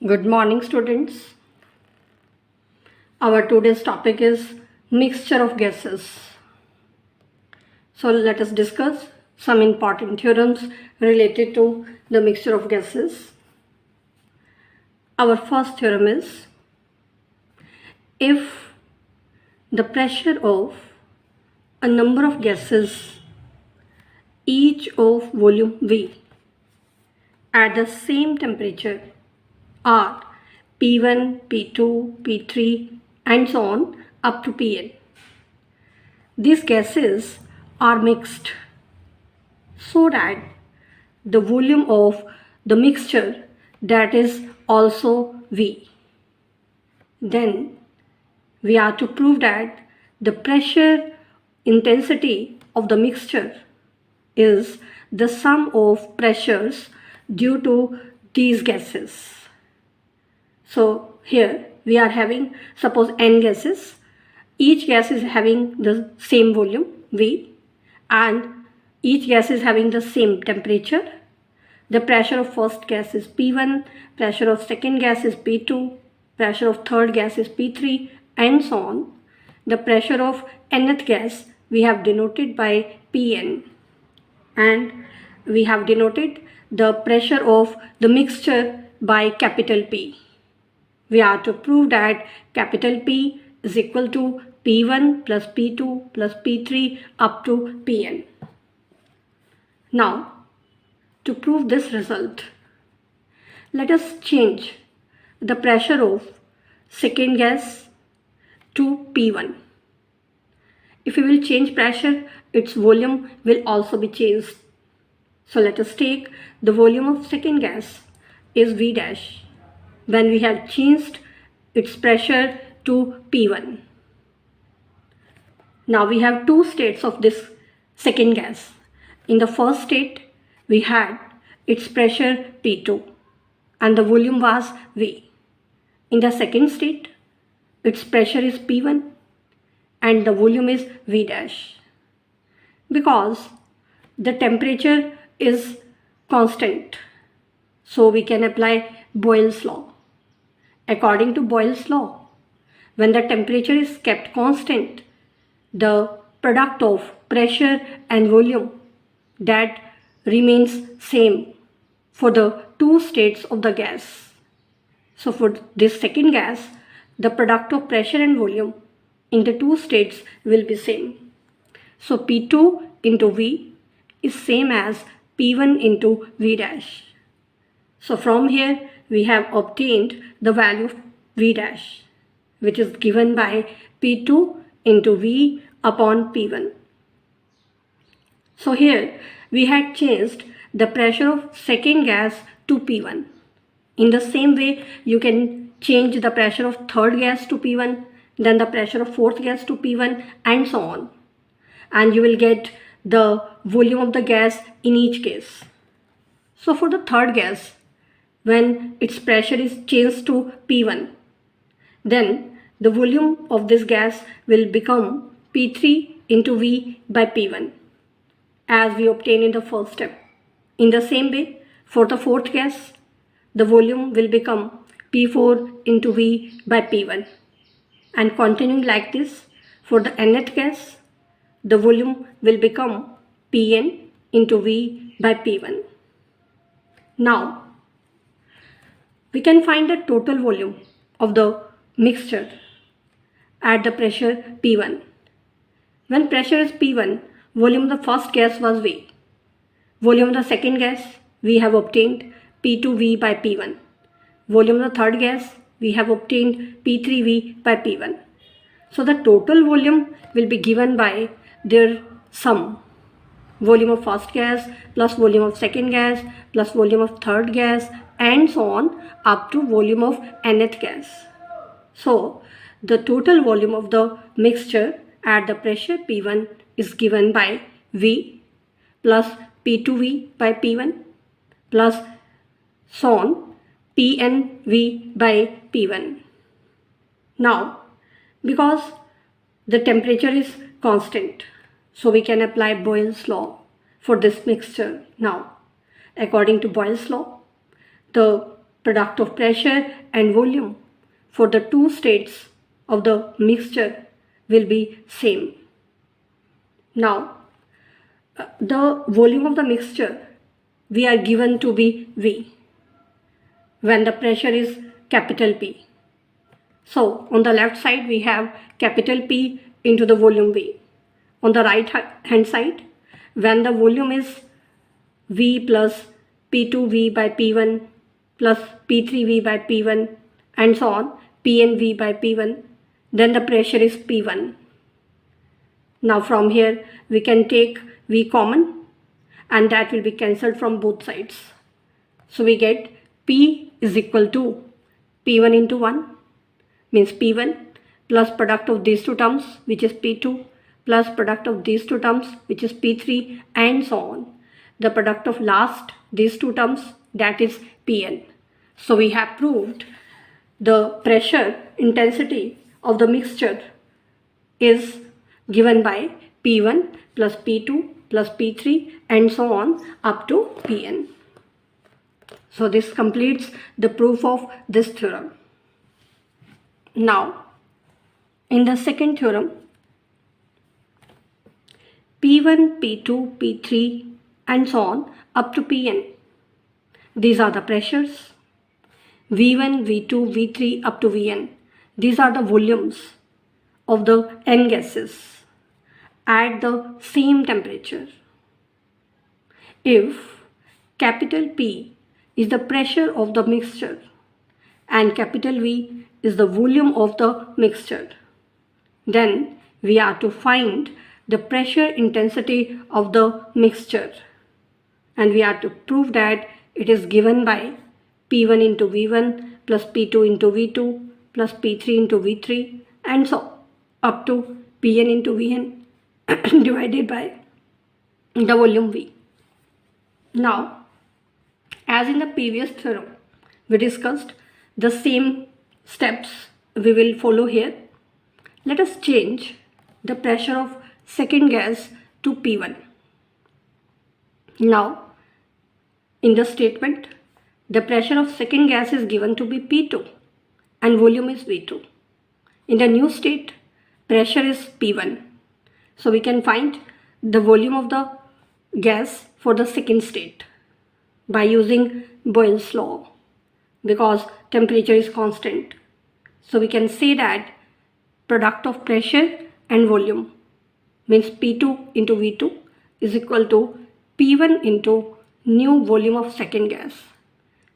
Good morning, students. Our today's topic is mixture of gases. So let us discuss some important theorems related to the mixture of gases. Our first theorem is, if the pressure of a number of gases each of volume V at the same temperature are P1, P2, P3 and so on up to Pn. These gases are mixed so that the volume of the mixture, that is also V. Then we are to prove that the pressure intensity of the mixture is the sum of pressures due to these gases. So here we are having, suppose n gases. Each gas is having the same volume V and each gas is having the same temperature. The pressure of first gas is P1, pressure of second gas is P2, pressure of third gas is P3 and so on. The pressure of nth gas we have denoted by Pn, and we have denoted the pressure of the mixture by capital P. We are to prove that capital P is equal to P1 plus P2 plus P3 up to Pn. Now, to prove this result, let us change the pressure of second gas to P1. If we will change pressure, its volume will also be changed. So let us take the volume of second gas is V dash when we have changed its pressure to P1. Now we have two states of this second gas. In the first state, we had its pressure P2 and the volume was V. In the second state, its pressure is P1 and the volume is V dash. Because the temperature is constant, so we can apply Boyle's law. According to Boyle's law, when the temperature is kept constant, the product of pressure and volume, that remains same for the two states of the gas. So for this second gas, the product of pressure and volume in the two states will be same. So P2 into V is same as P1 into V dash. So from here we have obtained the value of V dash, which is given by P2 into V upon P1. So here we had changed the pressure of second gas to P1. In the same way, you can change the pressure of third gas to P1, then the pressure of fourth gas to P1 and so on. And you will get the volume of the gas in each case. So for the third gas, when its pressure is changed to P1, then the volume of this gas will become P3 into V by P1, as we obtained in the first step. In the same way, for the fourth gas, the volume will become P4 into V by P1. And continuing like this, for the nth gas, the volume will become Pn into V by P1. Now, we can find the total volume of the mixture at the pressure P1. When pressure is P1, volume of the first gas was V. Volume of the second gas, we have obtained P2V by P1. Volume of the third gas, we have obtained P3V by P1. So the total volume will be given by their sum. Volume of first gas plus volume of second gas plus volume of third gas and so on up to volume of nth gas. So the total volume of the mixture at the pressure P1 is given by V plus P2V by P1 plus so on PnV by P1. Now, because the temperature is constant, so we can apply Boyle's law for this mixture. Now, according to Boyle's law, the product of pressure and volume for the two states of the mixture will be same. Now, the volume of the mixture we are given to be V when the pressure is capital P. So, on the left side we have capital P into the volume V. On the right hand side, when the volume is V plus P2V by P1 plus P3V by P1 and so on, PNV by P1, then the pressure is P1. Now from here we can take V common and that will be cancelled from both sides. So we get P is equal to P1 into 1 means P1 plus product of these two terms which is P2 plus product of these two terms which is P3 and so on. The product of last these two terms, that is Pn. So we have proved the pressure intensity of the mixture is given by P1 plus P2 plus P3 and so on up to Pn. So this completes the proof of this theorem. Now, in the second theorem, P1, P2, P3 and so on up to Pn. These are the pressures. V1, V2, V3 up to Vn. These are the volumes of the n gases at the same temperature. If capital P is the pressure of the mixture and capital V is the volume of the mixture, then we are to find the pressure intensity of the mixture and we are to prove that it is given by P1 into V1 plus P2 into V2 plus P3 into V3 and so up to Pn into Vn divided by the volume V. Now, as in the previous theorem, we discussed the same steps we will follow here. Let us change the pressure of second gas to P1. Now, in the statement, the pressure of second gas is given to be P2 and volume is V2. In the new state, pressure is P1. So we can find the volume of the gas for the second state by using Boyle's law because temperature is constant. So we can say that product of pressure and volume means P2 into V2 is equal to P1 into new volume of second gas.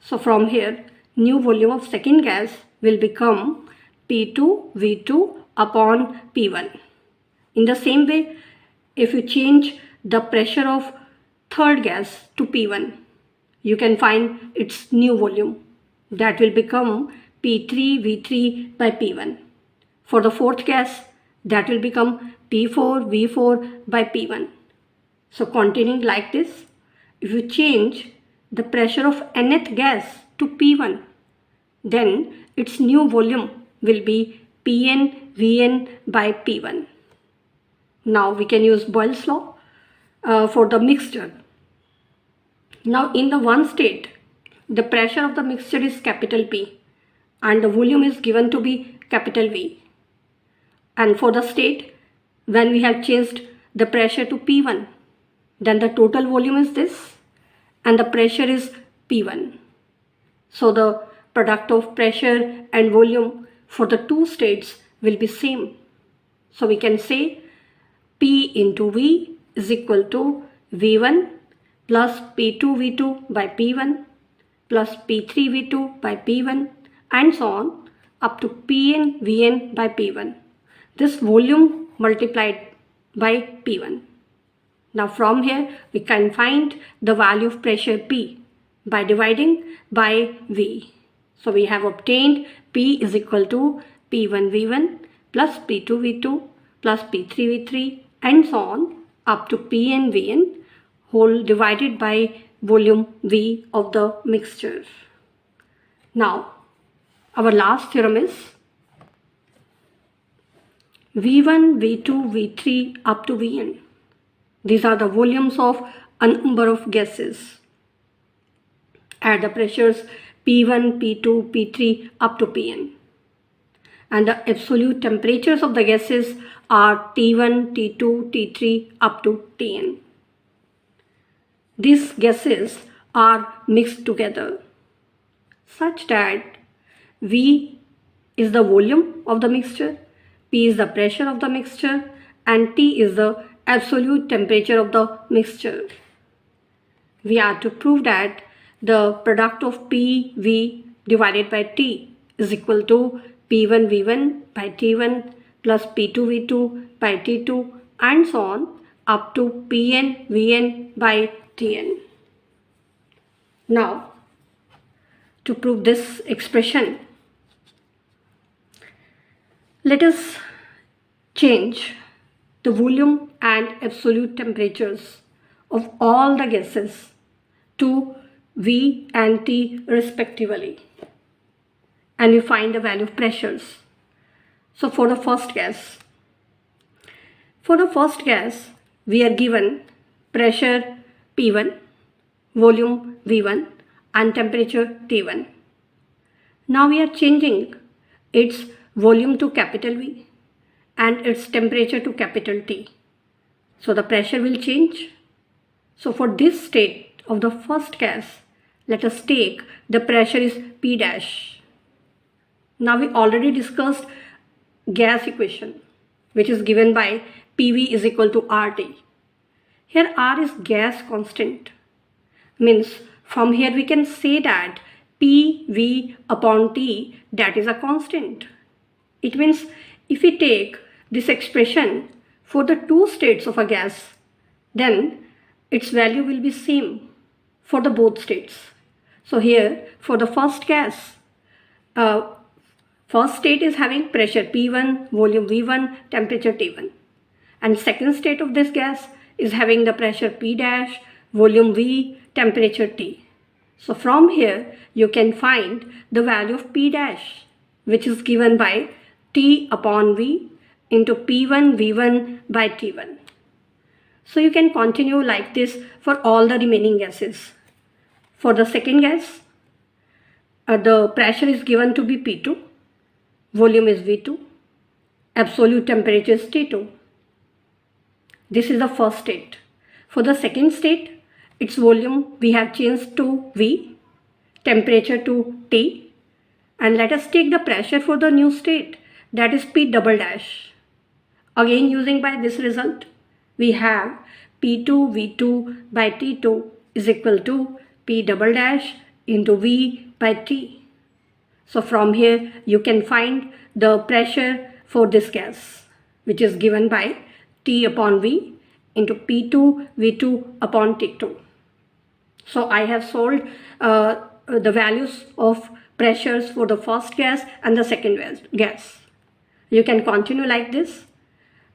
So from here, new volume of second gas will become P2 V2 upon P1. In the same way, if you change the pressure of third gas to P1, you can find its new volume. That will become P3 V3 by P1. For the fourth gas, that will become P4 V4 by P1. So continuing like this, if you change the pressure of nth gas to P1, then its new volume will be Pn Vn by P1. Now we can use Boyle's law for the mixture. Now in the one state, the pressure of the mixture is capital P and the volume is given to be capital V. And for the state, when we have changed the pressure to P1, then the total volume is this and the pressure is P1. So the product of pressure and volume for the two states will be same. So we can say P into V is equal to V1 plus P2 V2 by P1 plus P3 V2 by P1 and so on up to Pn Vn by P1. This volume multiplied by P1. Now from here we can find the value of pressure P by dividing by V. So we have obtained P is equal to P1 V1 plus P2 V2 plus P3 V3 and so on up to Pn Vn whole divided by volume V of the mixture. Now our last theorem is V1, V2, V3 up to Vn. These are the volumes of a number of gases at the pressures P1, P2, P3 up to Pn. And the absolute temperatures of the gases are T1, T2, T3 up to Tn. These gases are mixed together such that V is the volume of the mixture, P is the pressure of the mixture, and T is the absolute temperature of the mixture. We are to prove that the product of PV divided by T is equal to P1V1 by T1 plus P2V2 by T2 and so on up to PnVn by Tn. Now, to prove this expression, let us change the volume and absolute temperatures of all the gases to V and T respectively, and we find the value of pressures. So for the first gas, we are given pressure P1, volume V1 and temperature T1. Now we are changing its volume to capital V and its temperature to capital T. So the pressure will change. So for this state of the first gas, let us take the pressure is P dash. Now we already discussed gas equation, which is given by PV is equal to RT. Here R is gas constant. Means from here we can say that PV upon T, that is a constant. It means if we take this expression for the two states of a gas, then its value will be same for the both states. So here for the first gas, first state is having pressure P1, volume V1, temperature T1. And second state of this gas is having the pressure P dash, volume V, temperature T. So from here you can find the value of P dash, which is given by T upon V into P1 V1 by T1. So you can continue like this for all the remaining gases. For the second gas, the pressure is given to be P2, volume is V2, absolute temperature is T2. This is the first state. For the second state, its volume we have changed to V, temperature to T, and let us take the pressure for the new state, that is P double dash. Again using by this result, we have P2 V2 by T2 is equal to P double dash into V by T. So from here you can find the pressure for this gas, which is given by T upon V into P2 V2 upon T2. So I have solved the values of pressures for the first gas and the second gas. You can continue like this,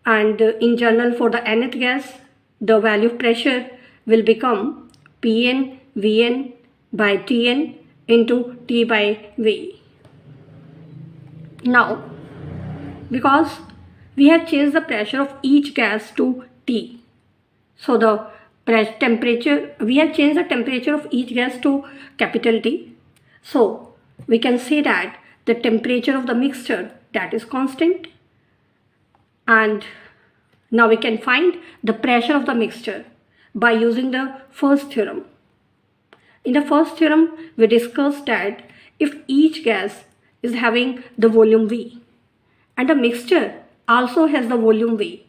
and in general for the nth gas, the value of pressure will become Pn Vn by Tn into T by V. Now, because we have changed the pressure of each gas to T, so the temperature, we have changed the temperature of each gas to capital T. So we can say that the temperature of the mixture, that is constant, and now we can find the pressure of the mixture by using the first theorem. In the first theorem, we discussed that if each gas is having the volume V and the mixture also has the volume V,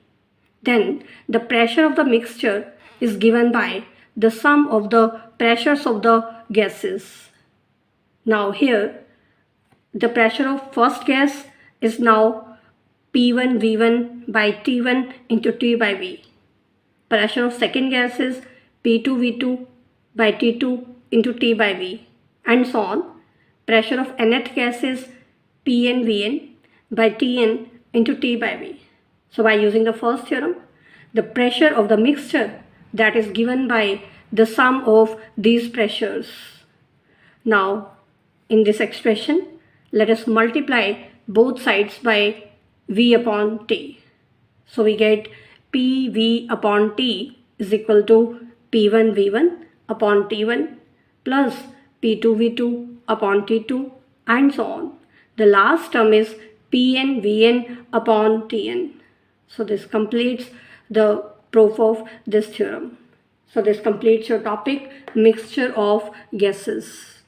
then the pressure of the mixture is given by the sum of the pressures of the gases. Now here, the pressure of first gas is now P1 V1 by T1 into T by V. Pressure of second gas is P2 V2 by T2 into T by V, and so on. Pressure of nth gas is Pn Vn by Tn into T by V. So by using the first theorem, the pressure of the mixture, that is given by the sum of these pressures. Now in this expression, let us multiply both sides by V upon T. So we get PV upon T is equal to P1 V1 upon T1 plus P2 V2 upon T2 and so on. The last term is Pn Vn upon Tn. So this completes the proof of this theorem. So this completes your topic, mixture of gases.